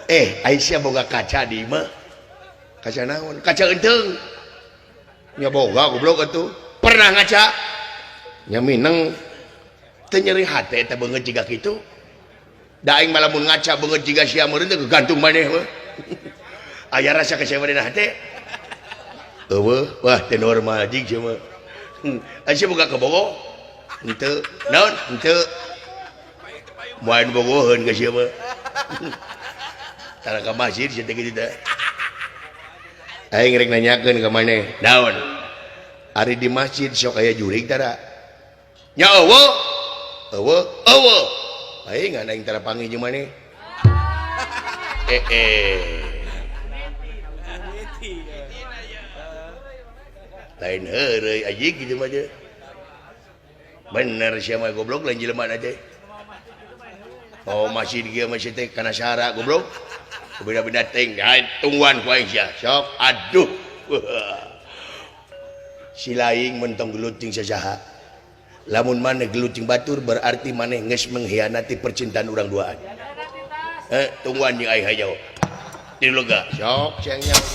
Aisyah boga kaca di mah kaca naon kaca enteng nya boga goblok atuh pernah ngaca nya mineng teu nyeri hate eta beungeut jiga kitu da aing malah mun ngaca beungeut jiga sia meureun teh gantung maneh mah aya rasa kecewa dina hate eueuh wah teu normal jig sia mah Aisyah boga kebogo henteu naon henteu main bogoheun ka sia mah tara ka masjid sia teh kitu teh aing rek nanyakeun ka maneh naon ari di masjid sok aya jurig tara nya eueuh aing ngan aing tara panggih jeung maneh lain heureuy ajig kitu mah teh bener sia mah goblok lain jelema teh oh masjid kieu masjid teh kana sahara goblok beda-beda ting tungguan ku aing sia sok aduh si laing mentong gelut jeung sajaha lamun maneh gelut jeung batur berarti maneh geus mengkhianati percintaan urang duaan tungguan jeung aing hayao di lega sok cenah